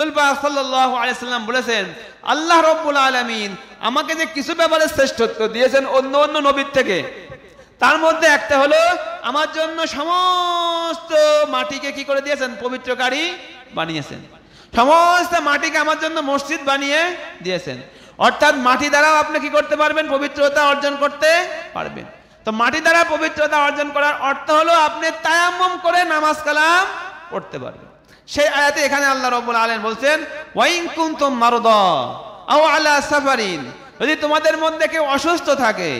রাসূল পাক সাল্লাল্লাহু আলাইহি সাল্লাম বলেছেন, আল্লাহ রাব্বুল আলামিন আমাকে যে কিছু ব্যাপারে শ্রেষ্ঠত্ব দিয়েছেন অন্য অন্য নবীর থেকে, তার মধ্যে একটা হলো আমার জন্য সমস্ত মাটিকে কি করে দিয়েছেন? পবিত্রকারী বানিয়েছেন। সমস্ত মাটিকে আমার জন্য মসজিদ বানিয়ে দিয়েছেন। অর্থাৎ মাটি দ্বারাও আপনি কি করতে পারবেন? পবিত্রতা অর্জন করতে পারবেন। তো মাটি দ্বারা পবিত্রতা অর্জন করার অর্থ হলো আপনি তায়াম্মুম করে নামাজ কালাম পড়তে পারবেন। সেই আয়াতে এখানে আল্লাহ রাব্বুল আলামিন বলছেন, ওয়া ইন কুনতুম মারদা আও আলা সাফারিন, যদি তোমাদের মধ্যে কেউ অসুস্থ থাকে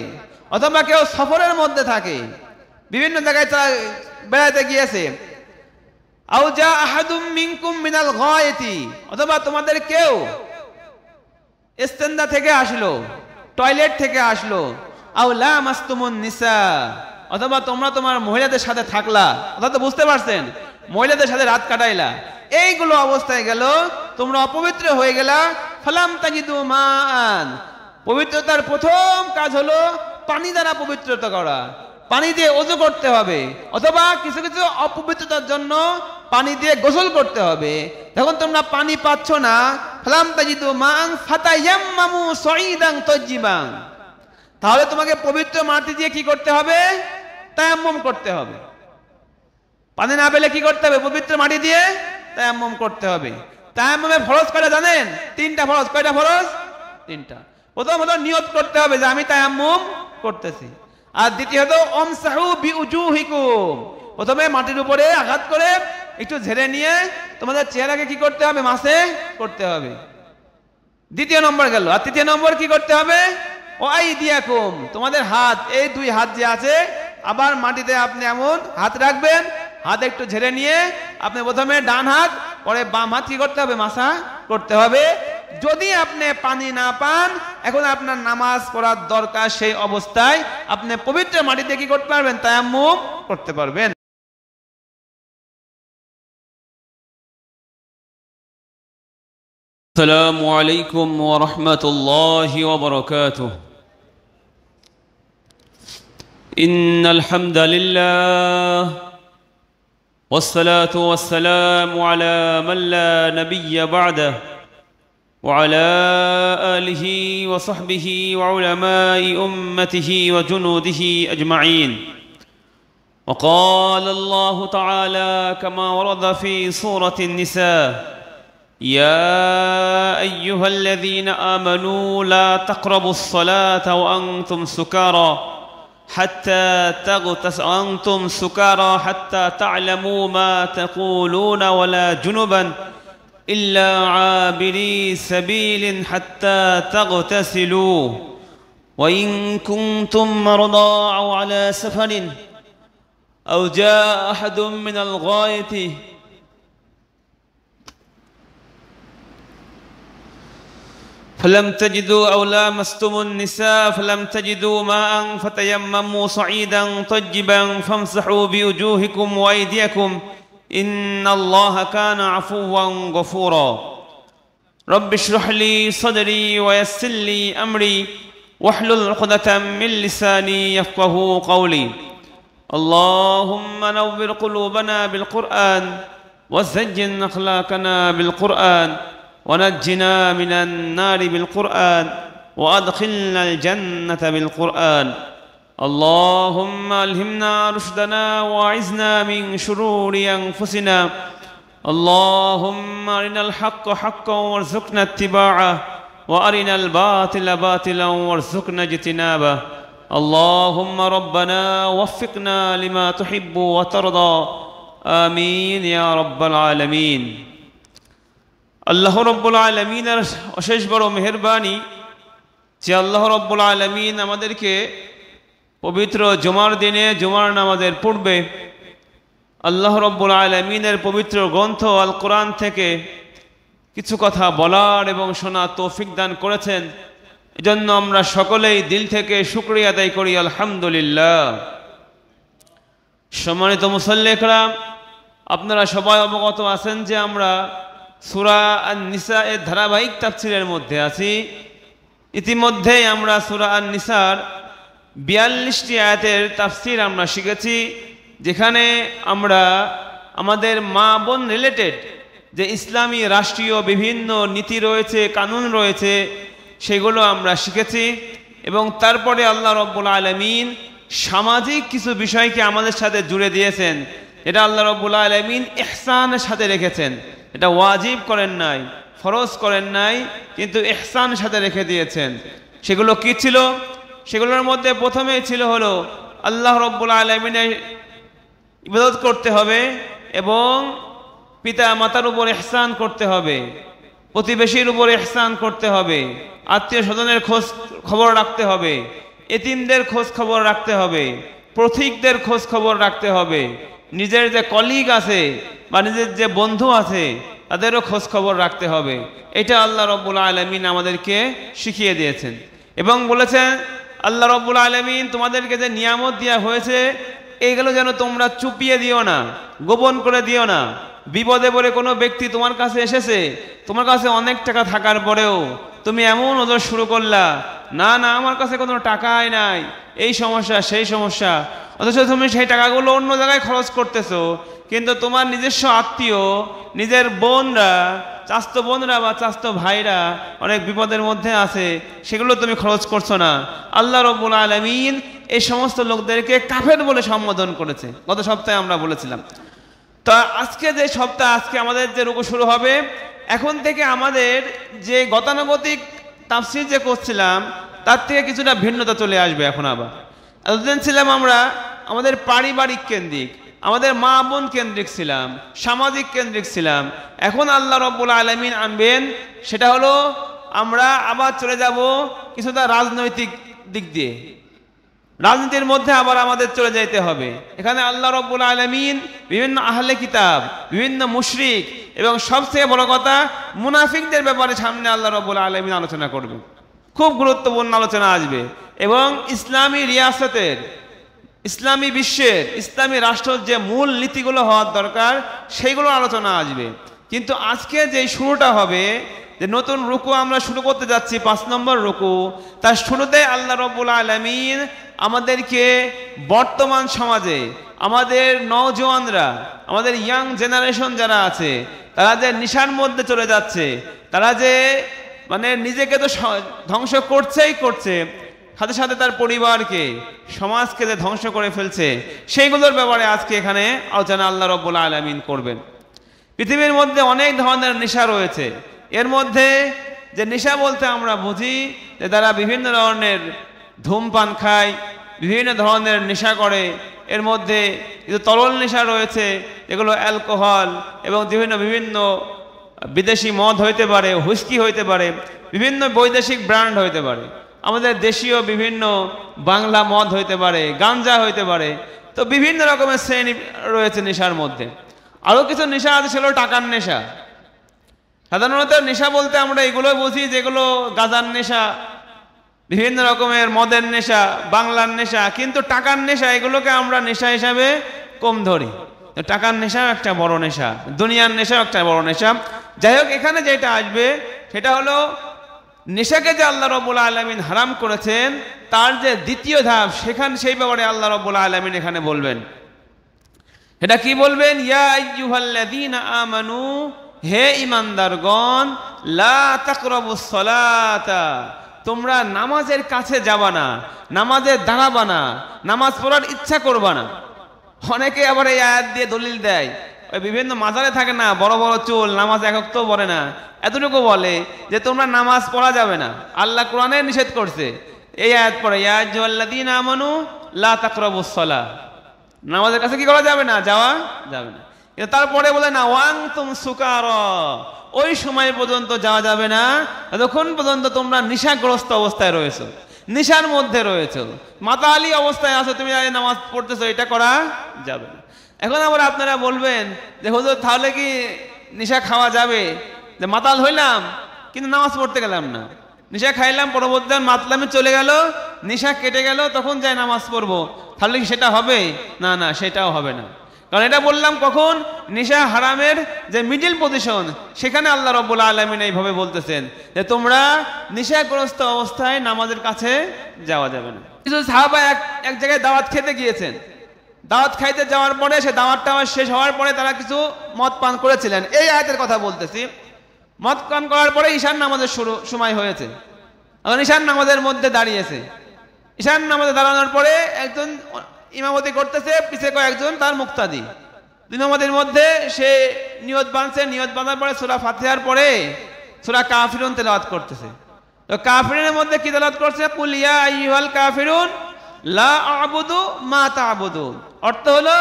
অথবা কেউ সফরের মধ্যে থাকে, বিভিন্ন জায়গায় তারা বেড়াতে গিয়েছে, আও জা আহাদুম মিনকুম মিনাল গায়তি, অথবা তোমাদের কেউ ইস্তেনজা থেকে আসলো, টয়লেট থেকে আসলো, আও লামাসতুমুন নিসা, অথবা তোমরা তোমার মহিলাদের সাথে থাকলা, অর্থাৎ বুঝতে পারছেন মহিলাদের সাথে রাত কাটাইলা, এইগুলো অবস্থায় গেল তোমরা অপবিত্র হয়ে গেলা, ফালাম তাজিদু মান, পবিত্রতার প্রথম কাজ হলো পানি দ্বারা পবিত্রতা করা, পানি দিয়ে ওযু করতে হবে, অথবা কিছু কিছু অপবিত্রতার জন্য পানি দিয়ে গোসল করতে হবে। যখন তোমরা পানি পাচ্ছ না, ফালাম তাজিদু মান ফাতায়াম্মামু সাঈদান তাইয়িবান, তাহলে তোমাকে পবিত্র মাটি দিয়ে কি করতে হবে? তায়াম্মুম করতে হবে। পানি না পেলে কি করতে হবে? পবিত্র মাটি দিয়ে তায়াম্মুম করতে হবে। তায়াম্মুমের ফরজ কয়টা জানেন? 3টা ফরজ। কয়টা ফরজ? 3টা। প্রথম হলো নিয়ত করতে হবে যে আমি তায়াম্মুম করতেছি, আর দ্বিতীয়ত আমসাহু বিউজুহিকুম, প্রথমে মাটির উপরে আঘাত করে একটু ঝেড়ে নিয়ে তোমাদের চেহারাকে কি করতে হবে? মাসে করতে হবে। দ্বিতীয় নম্বর গেল। আর তৃতীয় নম্বর কি করতে হবে? ওয়াইদিয়াকুম, তোমাদের হাত, এই 2 হাত যে আছে, আবার মাটিতে আপনি এমন হাত রাখবেন, হাত একটু ঝেড়ে নিয়ে আপনি প্রথমে ডান হাত, পরে বাম হাত কি করতে হবে? মাসা করতে হবে। যদি আপনি পানি না পান, এখন আপনার নামাজ পড়ার দরকার, সেই অবস্থায় আপনি পবিত্র মাটিতে কি করতে পারবেন? তায়াম্মুম করতে পারবেন। আসসালামু আলাইকুম ওয়া রাহমাতুল্লাহি ওয়া বারাকাতুহু। ইন্নাল হামদালিল্লাহ والصلاة والسلام على من لا نبي بعده وعلى آله وصحبه وعلماء أمته وجنوده أجمعين. وقال الله تعالى كما ورد في سورة النساء: يا أيها الذين آمنوا لا تقربوا الصلاة وأنتم سكارى حتى تعلموا ما تقولون ولا جنبا إلا عابري سبيل حتى تغتسلوا وإن كنتم مرضى أو على سفر أو جاء أحد من الغائط فلم تجدوا أو لامستم النساء فلم تجدوا ماء فتيمموا صعيدا طيبا فامسحوا بوجوهكم وأيديكم إن الله كان عفوا غفورا. رب اشرح لي صدري ويسر لي أمري واحلل عقدة من لساني يفقه قولي. اللهم نور قلوبنا بالقرآن وزين أخلاقنا بالقرآن ونجنا من النار بالقرآن وأدخلنا الجنة بالقرآن. اللهم ألهمنا رشدنا وأعذنا من شرور أنفسنا. اللهم أرنا الحق حقا وارزقنا اتباعه وأرنا الباطل باطلا وارزقنا اجتنابه. اللهم ربنا وفقنا لما تحب وترضى. آمين يا رب العالمين. আল্লাহ রব্বুল আলামিনের অশেষ বড় মেহেরবানি যে আল্লাহ রব্বুল আলামিন আমাদেরকে পবিত্র জুমার দিনে জুমার নামাজের পূর্বে আল্লাহ রব্বুল আলামিনের পবিত্র গ্রন্থ আল কোরআন থেকে কিছু কথা বলার এবং শোনার তৌফিক দান করেছেন। এজন্য আমরা সকলেই দিল থেকে শুকরিয়া আদায় করি, আলহামদুলিল্লাহ। সম্মানিত মুসল্লি کرام, আপনারা সবাই অবগত আছেন যে আমরা সূরা আন-নিসা এর ধারাবাহিক তাফসীরের মধ্যে আছি। ইতিমধ্যেই আমরা সূরা আন-নিসার 42টি আয়াতের তাফসীর আমরা শিখেছি, যেখানে আমরা আমাদের মা বোন রিলেটেড যে ইসলামী রাষ্ট্রীয় বিভিন্ন নীতি রয়েছে, কানুন রয়েছে, সেগুলো আমরা শিখেছি। এবং তারপরে আল্লাহ রাব্বুল আলামিন সামাজিক কিছু বিষয়কে আমাদের সাথে জুড়ে দিয়েছেন, এটা আল্লাহ রাব্বুল আলামিন ইহসানের সাথে রেখেছেন। এটা ওয়াজিব করেন নাই, ফরজ করেন নাই, কিন্তু ইহসানের সাথে রেখে দিয়েছেন। সেগুলো কি ছিল? সেগুলোর মধ্যে প্রথমেই ছিল হলো আল্লাহ রাব্বুল আলামিনের ইবাদত করতে হবে এবং পিতা মাতার উপর ইহসান করতে হবে, প্রতিবেশীর উপর ইহসান করতে হবে, আত্মীয় স্বজনের খোঁজ খবর রাখতে হবে, এতিমদের খোঁজ খবর রাখতে হবে, পথিকদের খোঁজ খবর রাখতে হবে, নিজের যে কলিগ আছে বা নিজের যে বন্ধু আছে তাদেরও খোঁজ খবর রাখতে হবে। এটা আল্লাহ রাব্বুল আলামিন আমাদেরকে শিখিয়ে দিয়েছেন এবং বলেছেন আল্লাহ রাব্বুল আলামিন তোমাদেরকে যে নিয়ামত দেওয়া হয়েছে এইগুলো যেন তোমরা চুপিয়ে দিও না, গোপন করে দিও না। বিপদে পড়ে কোনো ব্যক্তি তোমার কাছে এসেছে, তোমার কাছে অনেক টাকা থাকার পরেও তুমি এমন ওজোর শুরু করলা, না না আমার কাছে কোনো টাকাই নাই, এই সমস্যা সেই সমস্যা, অথচ তুমি সেই টাকাগুলো অন্য জায়গায় খরচ করতেছো। কিন্তু তোমার নিজস্ব আত্মীয়, নিজের বোনরা, চাস্তো বোনরা বা চাস্তো ভাইরা অনেক বিপদের মধ্যে আছে, সেগুলো তুমি খরচ করছো না। আল্লাহ রাব্বুল আলামিন এই সমস্ত লোকদেরকে কাফের বলে সম্বোধন করেছে। গত সপ্তাহে আমরা বলেছিলাম। তা আজকে যে সপ্তাহ, আজকে আমাদের যে রুকু শুরু হবে, এখন থেকে আমাদের যে গতানুগতিক তাফসীর যে করছিলাম তার থেকে কিছুটা ভিন্নতা চলে আসবে। এখন আবার এতদিন ছিলাম আমরা আমাদের পারিবারিক কেন্দ্রিক, আমাদের মা বোন কেন্দ্রিক ছিলাম, সামাজিক কেন্দ্রিক ছিলাম। এখন আল্লাহ রাব্বুল আলামিন আনবেন সেটা হলো আমরা আবার চলে যাব কিছুটা রাজনৈতিক দিক দিয়ে, রাজনীতির মধ্যে আবার আমাদের চলে যেতে হবে। এখানে আল্লাহ রাব্বুল আলামিন বিভিন্ন আহলে কিতাব, বিভিন্ন মুশরিক এবং সবথেকে বড় কথা মুনাফিকদের ব্যাপারে সামনে আল্লাহ রাব্বুল আলামিন আলোচনা করবেন। খুব গুরুত্বপূর্ণ আলোচনা আসবে এবং ইসলামী রিয়াসতের, ইসলামী বিশ্বের, ইসলামী রাষ্ট্রের যে মূল নীতিগুলো হওয়ার দরকার সেইগুলো আলোচনা আসবে। কিন্তু আজকে যে শুরুটা হবে, যে নতুন রুকু আমরা শুরু করতে যাচ্ছি, 5 নম্বর রুকু, তার শুরুতে আল্লাহ রাব্বুল আলামিন আমাদেরকে বর্তমান সমাজে আমাদের নওজওয়ানরা, আমাদের ইয়াং জেনারেশন যারা আছে, তারা যে নিশার মধ্যে চলে যাচ্ছে, তারা যে মানে নিজেকে তো ধ্বংস করছেই করছে, সাথে সাথে তার পরিবারকে, সমাজকে যে ধ্বংস করে ফেলছে, সেইগুলোর ব্যাপারে আজকে এখানে আলোচনা আল্লাহ রাব্বুল আলামিন করবেন। পৃথিবীর মধ্যে অনেক ধরনের নেশা রয়েছে। এর মধ্যে যে নেশা বলতে আমরা বুঝি যে তারা বিভিন্ন ধরনের ধূমপান খায়, বিভিন্ন ধরনের নেশা করে। এর মধ্যে কিছু তরল নেশা রয়েছে, যেগুলো অ্যালকোহল এবং বিভিন্ন বিদেশি মদ হইতে পারে, হুইস্কি হইতে পারে, বিভিন্ন বৈদেশিক ব্র্যান্ড হইতে পারে, আমাদের দেশীয় বিভিন্ন বাংলা মদ হইতে পারে, গাঞ্জা হইতে পারে। তো বিভিন্ন রকমের শ্রেণী রয়েছে নেশার মধ্যে। আরও কিছু নেশা আছে, সেগুলো টাকার নেশা। সাধারণত নেশা বলতে আমরা এগুলো বুঝি যেগুলো গাঁজার নেশা, বিভিন্ন রকমের মদের নেশা, বাংলার নেশা, কিন্তু টাকার নেশা এগুলোকে আমরা নেশা হিসাবে কম ধরি। তো টাকার নেশাও একটা বড় নেশা, দুনিয়ার নেশাও একটা বড় নেশা। যাই হোক, এখানে যেটা আসবে সেটা হলো নেশাকে যে আল্লাহ রাব্বুল আলামিন হারাম করেছেন তার যে দ্বিতীয় ধাপ, সেই ব্যাপারে আল্লাহ রাব্বুল আলামিন এখানে বলবেন। এটা কি বলবেন? ইয়া আইয়ুহাল্লাযীনা আমানু, হে ঈমানদারগণ, লা তাকরাবুস সালাতা, তোমরা নামাজের কাছে যাবা না, নামাজে দাঁড়াবা না, নামাজ পড়ার ইচ্ছা করবা না। অনেকে আবার এই আয়াত দিয়ে দলিল দেয়, ওই বিভিন্ন মাজারে থাকে না, বড় বড় চুল, নামাজ একক্ত পড়ে না, এতটুকু বলে যে তোমরা নামাজ পড়া যাবে না, আল্লাহ কোরআনে নিষেধ করছে। এই আয়াত পড়ে ইয়া আইয়ুহাল্লাযীনা আমানু লা তাকরাবুস সালাহ, নামাজের কাছে কি করা যাবে না, যাওয়া যাবে না। কিন্তু তারপরে বলে না ওয়ান্তুম সুকারা, ওই সময় পর্যন্ত যাওয়া যাবে না যতক্ষণ পর্যন্ত তোমরা নেশাগ্রস্ত অবস্থায় রয়েছো, নেশার মধ্যে রয়েছো, মাতালি অবস্থায় আছো, তুমি নামাজ পড়তেছো, এটা করা যাবে না। এখন আবার আপনারা বলবেন যে হুজুর তাহলে কি নেশা খাওয়া যাবে? যে মাতাল হইলাম কিন্তু নামাজ পড়তে গেলাম না, নেশা খাইলাম, পরবর্তী মাতলামে চলে গেল, নেশা কেটে গেল, তখন যাই নামাজ পড়বো, তাহলে কি সেটা হবে? না না, সেটাও হবে না। কারণ এটা বললাম কখন, নেশা হারামের যে মিডিল পজিশন, সেখানে আল্লাহ রাব্বুল আলামিন এইভাবে বলতেছেন যে তোমরা নেশাগ্রস্ত অবস্থায় নামাজের কাছে যাওয়া যাবে না। কিছু সাহাবা এক জায়গায় দাওয়াত খেতে গিয়েছেন, দাওয়াত খাইতে যাওয়ার পরে সে দাওয়াতটা শেষ হওয়ার পরে তারা কিছু মদ পান করেছিলেন, এই আয়াতের কথা বলতেছি। মদ পান করার পরে ঈশান নামাজের সময় হয়েছে, এখন ঈশান নামাজের মধ্যে দাঁড়িয়েছে। ঈশান নামাজে দাঁড়ানোর পরে একজন ইমামতি করতেছে, পিছে কয়েকজন তার মুক্তাদি। ইমামতির মধ্যে সে নিয়ত বাঁধছে, নিয়ত বাঁধার পরে সূরা ফাতিহার পরে সূরা কাফিরুন তেলাওয়াত করতেছে। তো কাফিরুনের মধ্যে কি তেলাওয়াত করছে? কুল ইয়া আইয়ুহাল কাফিরুন লা আ'বুদু মা তা'বুদুন। অর্থ হলো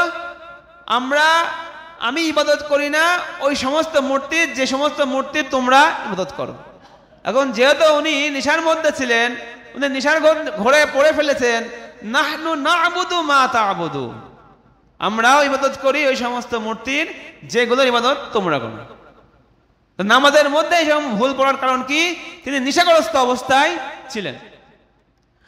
আমি ইবাদত করি না ওই সমস্ত মূর্তির, যে সমস্ত মূর্তির তোমরা ইবাদত করো। এখন যেহেতু উনি নিশার মধ্যে ছিলেন, উনি নিশার ঘরে পড়ে ফেলেছেন নাহনু না'বুদু মা তা'বুদু, আমরাও ইবাদত করি ওই সমস্ত মূর্তির যেগুলোর ইবাদত তোমরা করো। নামাজের মধ্যে এই ভুল পড়ার কারণ কি? তিনি নিশাগ্রস্ত অবস্থায় ছিলেন।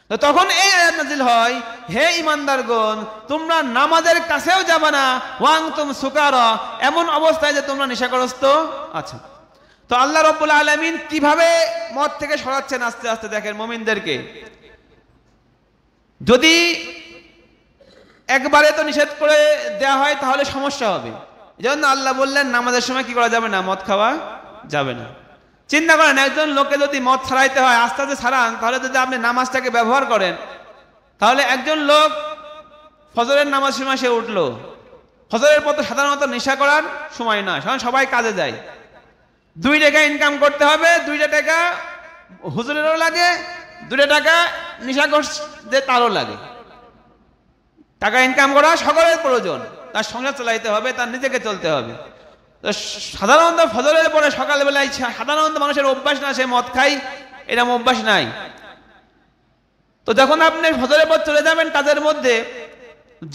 তো তখন এই আয়াত নাযিল হয়, হে ঈমানদারগণ, তোমরা নামাজের কাছেও যাবে না ওয়ান্তুম সুকারা, এমন অবস্থায় যে তোমরা নেশাগ্রস্ত আছো। তো আল্লাহ রাব্বুল আলামিন কিভাবে মদ থেকে সরাচ্ছেন আস্তে আস্তে দেখেন মুমিনদেরকে। যদি একবারে তো নিষেধ করে দেয়া হয় তাহলে সমস্যা হবে, এজন্য আল্লাহ বললেন নামাজের সময় কি করা যাবে না, মদ খাওয়া যাবে না। চিন্তা করেন, একজন লোককে যদি মদ ছাড়াইতে হয়, আস্তে আস্তে ছাড়ান, তাহলে যদি আপনি নামাজটাকে ব্যবহার করেন, তাহলে একজন লোক ফজরের নামাজ সময় সে উঠলো, ফজরের পর তো সাধারণত নেশা করার সময় না, সবাই কাজে যায়, 2 টাকা ইনকাম করতে হবে, 2 টাকা হুজুরেরও লাগে, 2 টাকা নেশাগ্রস্তদের তারও লাগে। টাকা ইনকাম করা সকলের প্রয়োজন, তার সংসার চালাইতে হবে, তার নিজেকে চলতে হবে। তো সাধারণত ফজরের পরে সকালবেলায় সাধারণত মানুষের অভ্যাস না, সে মদ খায়, এরকম অভ্যাস নাই। তো যখন আপনি ফজরের পর চলে যাবেন কাজের মধ্যে,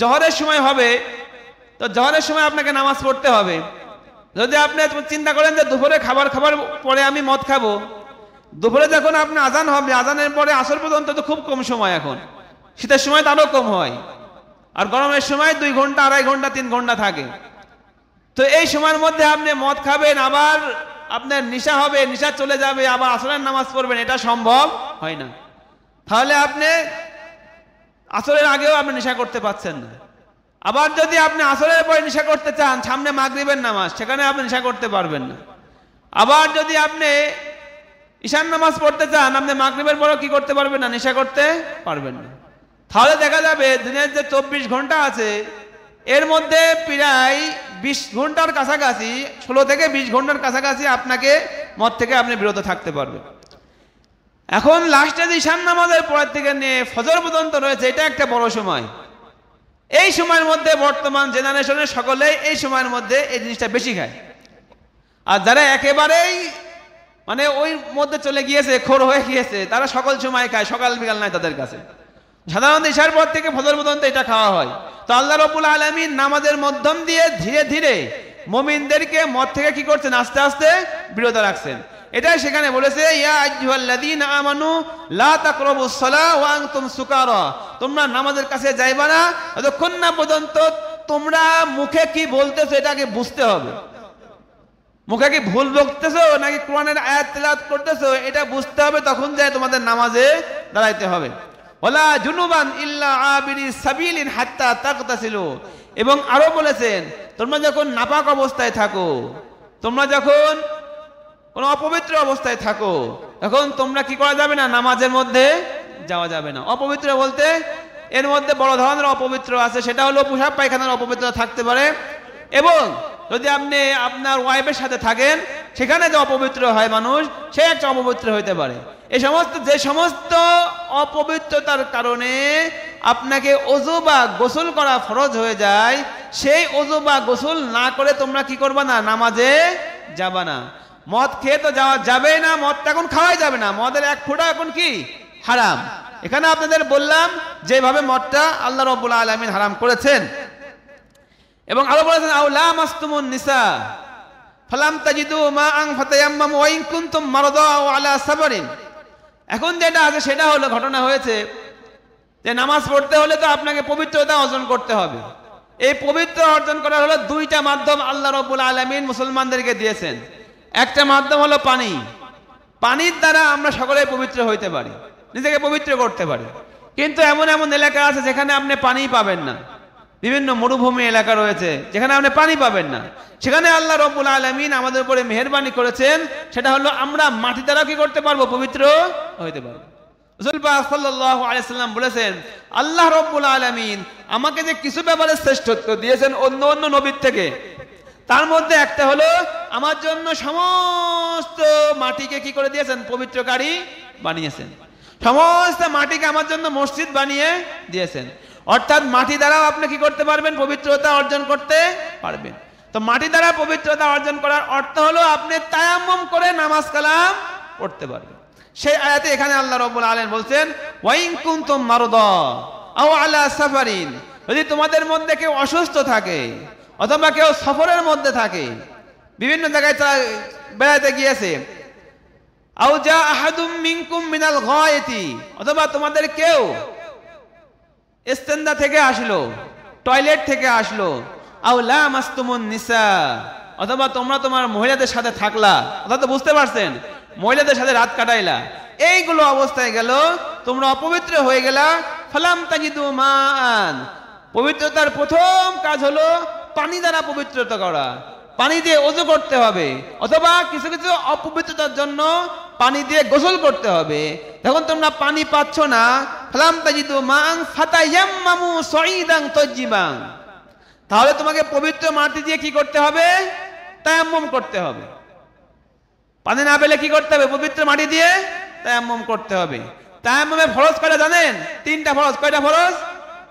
জহরের সময় হবে, তো জহরের সময় আপনাকে নামাজ পড়তে হবে। যদি আপনি চিন্তা করেন যে দুপুরে খাবার পরে আমি মদ খাবো, দুপুরে যখন আপনি আজান হবে, আজানের পরে আসর পর্যন্ত তো খুব কম সময়, এখন শীতের সময় তারও কম হয়, আর গরমের সময় 2 ঘন্টা 2.5 ঘন্টা 3 ঘন্টা থাকে। তো এই সময়ের মধ্যে আপনি মদ খাবেন, আবার আপনার নেশা হবে, নেশা চলে যাবে, আবার আসরের নামাজ পড়বেন, এটা সম্ভব হয় না। তাহলে আপনি আসরের আগেও আপনি নেশা করতে পারছেন না। আবার যদি আপনি আসরের পরে নেশা করতে চান, সামনে মাগরিবের নামাজ, সেখানে আপনি নেশা করতে পারবেন না। আবার যদি আপনি ঈশান নামাজ পড়তে চান, আপনি মাগরিবের পরেও কি করতে পারবেন না, নেশা করতে পারবেন না। তাহলে দেখা যাবে দিনের যে 24 ঘন্টা আছে, এর মধ্যে প্রায় 20 ঘন্টার কাছাকাছি, 16 থেকে 20 ঘন্টার কাছাকাছি আপনাকে মদ থেকে আপনি বিরত থাকতে পারবেন। এখন লাস্টে যে ঈশান নামাজের পর থেকে নিয়ে ফজর পর্যন্ত রয়েছে, এটা একটা বড় সময়। এই সময়ের মধ্যে বর্তমান জেনারেশনের সকলেই এই সময়ের মধ্যে এই জিনিসটা বেশি খায়। আর যারা একেবারেই মানে ওই মধ্যে চলে গিয়েছে, খোর হয়ে গিয়েছে, তারা সকল সময় খায়, সকাল বিকাল নাই তাদের কাছে। সাধারণত ঈশার পর থেকে ফজর পর্যন্ত এটা খাওয়া হয়। তো আল্লাহ রাব্বুল আলামিন নামাজের মাধ্যম দিয়ে ধীরে ধীরে মুমিনদেরকে মদ থেকে কি করছেন, আস্তে আস্তে বিরত রাখছেন। এটাই সেখানে বলেছে, ইয়া আইয়ুহাল্লাযীনা আমানু লা তাকরাবুস সালাহ ওয়া আনতুম সুকারা, তোমরা নামাজের কাছে যাইবা না যতক্ষণ না পর্যন্ত তোমরা মুখে কি বলতেছো এটাকে বুঝতে হবে। মুখে কি ভুল বলতেছো নাকি কোরআনের আয়াত তেলাওয়াত করতেছো এটা বুঝতে হবে, তখন যায় তোমাদের নামাজে দাঁড়াইতে হবে। ওয়ালা জুনুবান ইল্লা আবিরি সাবিলিন হাত্তা তাগতাসিলু, এবং আরো বলেছেন তোমরা যখন নাপাক অবস্থায় থাকো, তোমরা যখন কোন অপবিত্র অবস্থায় থাকো, তখন তোমরা কি করা যাবে না, নামাজের মধ্যে যাওয়া যাবে না। অপবিত্র বলতে এর মধ্যে বড় ধরনের অপবিত্র আছে, সেটা হলো পেশাব পায়খানার অপবিত্র থাকতে পারে, এবং যদি আপনি আপনার ওয়াইফের সাথে থাকেন সেখানে যে অপবিত্র হয় মানুষ, সে একটা অপবিত্র হইতে পারে। এই সমস্ত যে সমস্ত অপবিত্রতার কারণে আপনাকে ওযু বা গোসল করা ফরজ হয়ে যায়, সেই ওযু বা গোসল না করে তোমরা কি করবা না, নামাজে যাবা না। মদ খেয়ে তো যাওয়া যাবে না, মদটা এখন খাওয়াই যাবে না, মদের 1 ফোঁটা এখন কি হারাম। এখানে আপনাদের বললাম যেভাবে মদটা আল্লাহ রাব্বুল আলামিন হারাম করেছেন। এবং আরো বলেছেন আও লামাসতুমুন নিসা ফালাম তাজিদু মাআন ফাতায়াম্মামু ওয়া ইন কুনতুম মারদা আও আলা সাফারিন। এখন যেটা আছে সেটা হলো, ঘটনা হয়েছে যে নামাজ পড়তে হলে তো আপনাকে পবিত্রতা অর্জন করতে হবে। এই পবিত্র অর্জন করার হলো 2টা মাধ্যম আল্লাহ রাব্বুল আলামিন মুসলমানদেরকে দিয়েছেন। একটা মাধ্যম হলো পানি, পানির দ্বারা আমরা সকলে পবিত্র হইতে পারি, নিজেকে পবিত্র করতে পারি। কিন্তু এমন এমন এলাকা আছে যেখানে আপনি পানি পাবেন না, বিভিন্ন মরুভূমি এলাকা রয়েছে যেখানে আপনি পানি পাবেন না, সেখানে আল্লাহ রাব্বুল আলামিন আমাদের উপরে মেহেরবানি করেছেন, সেটা হলো আমরা মাটি দ্বারা কি করতে পারবো, পবিত্র হইতে পারবো। রাসূল পাক সাল্লাল্লাহু আলাইহি সাল্লাম বলেছেন, আল্লাহ রাব্বুল আলামিন আমাকে যে কিছু ব্যাপারে শ্রেষ্ঠত্ব দিয়েছেন অন্য অন্য নবীর থেকে, তার মধ্যে একটা হলো আমার জন্য সমস্ত মাটিকে কি করে দিয়েছেন, পবিত্রকারী বানিয়েছেন। সমস্ত মাটিকে আমার জন্য মসজিদ বানিয়ে দিয়েছেন। অর্থাৎ মাটি দ্বারাও আপনি কি করতে পারবেন, পবিত্রতা অর্জন করতে পারবেন। তো মাটি দ্বারা পবিত্রতা অর্জন করার অর্থ হলো আপনি তায়াম্মুম করে নামাজ কালাম পড়তে পারবেন। সেই আয়াতে এখানে আল্লাহ রাব্বুল আলামিন বলছেন, ওয়া ইন কুনতুম মারদা আও আলা সাফারিন, যদি তোমাদের মধ্যে কেউ অসুস্থ থাকে অথবা কেউ সফরের মধ্যে থাকে, বিভিন্ন জায়গায় বেড়াতে গিয়েছে, আও জা আহাদুম মিনকুম মিনাল গায়তি, অথবা তোমাদের কেউ ইস্তেনজা থেকে আসলো, টয়লেট থেকে আসলো, আও লামাসতুমুন নিসা, অথবা তোমরা তোমার মহিলাদের সাথে থাকলা, অর্থাৎ বুঝতে পারছেন মহিলাদের সাথে রাত কাটাইলা, এইগুলো অবস্থায় গেল তোমরা অপবিত্র হয়ে গেলা, ফালাম তাজিদু মান, পবিত্রতার প্রথম কাজ হলো পানি দ্বারা পবিত্রতা করা, পানি দিয়ে ওযু করতে হবে, অথবা কিছু কিছু অপবিত্রতার জন্য পানি দিয়ে গোসল করতে হবে। যখন তোমরা পানি পাচ্ছ না, ফালাম তাজিদু মান ফাতায়াম্মামু সাঈদান তাজ্জিবান, তাহলে তোমাকে পবিত্র মাটি দিয়ে কি করতে হবে, তায়াম্মুম করতে হবে। পানি না পেলে কি করতে হবে, পবিত্র মাটি দিয়ে তায়াম্মুম করতে হবে। তায়াম্মুমের ফরজ কয়টা জানেন, তিনটা ফরজ। কয়টা ফরজ,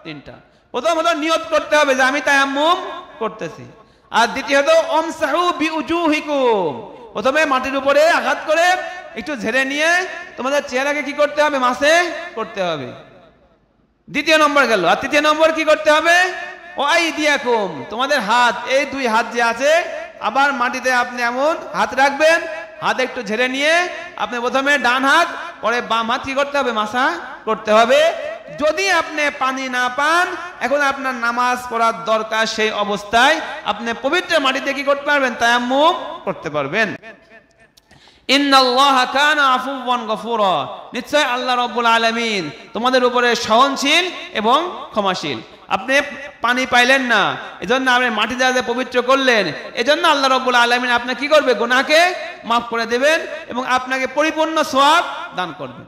তিনটা। প্রথম হলো নিয়ত করতে হবে যে আমি তায়াম্মুম করতেছি, আর দ্বিতীয়ত আমসাহু বিউজুহিকুম, প্রথমে মাটির উপরে আঘাত করে একটু ঝেড়ে নিয়ে তোমাদের চেহারাকে কি করতে হবে, মাসে করতে হবে, দ্বিতীয় নম্বর গেল। আর তৃতীয় নম্বর কি করতে হবে, ও আইদিয়াকুম, তোমাদের হাত, এই দুই হাত যে আছে, আবার মাটিতে আপনি এমন হাত রাখবেন, হাত একটু ঝেড়ে নিয়ে আপনি প্রথমে ডান হাত, পরে বাম হাত কি করতে হবে, মাসা করতে হবে। যদি আপনি পানি না পান, এখন আপনার নামাজ পড়ার দরকার, সেই অবস্থায় আপনি পবিত্র মাটিতে কি করতে পারবেন, তায়াম্মুম করতে পারবেন। ইন্নাল্লাহা কানা আফুওয়ান গফুরা, নিশ্চয় আল্লাহ রাব্বুল আলামিন তোমাদের উপরে সহনশীল এবং ক্ষমাশীল। আপনি পানি পাইলেন না, এজন্য আপনি মাটি দ্বারা পবিত্র করলেন, এজন্য আল্লাহ রাব্বুল আলামিন আপনাকে কি করবে, গুনাহকে মাফ করে দেবেন এবং আপনাকে পরিপূর্ণ সওয়াব দান করবেন।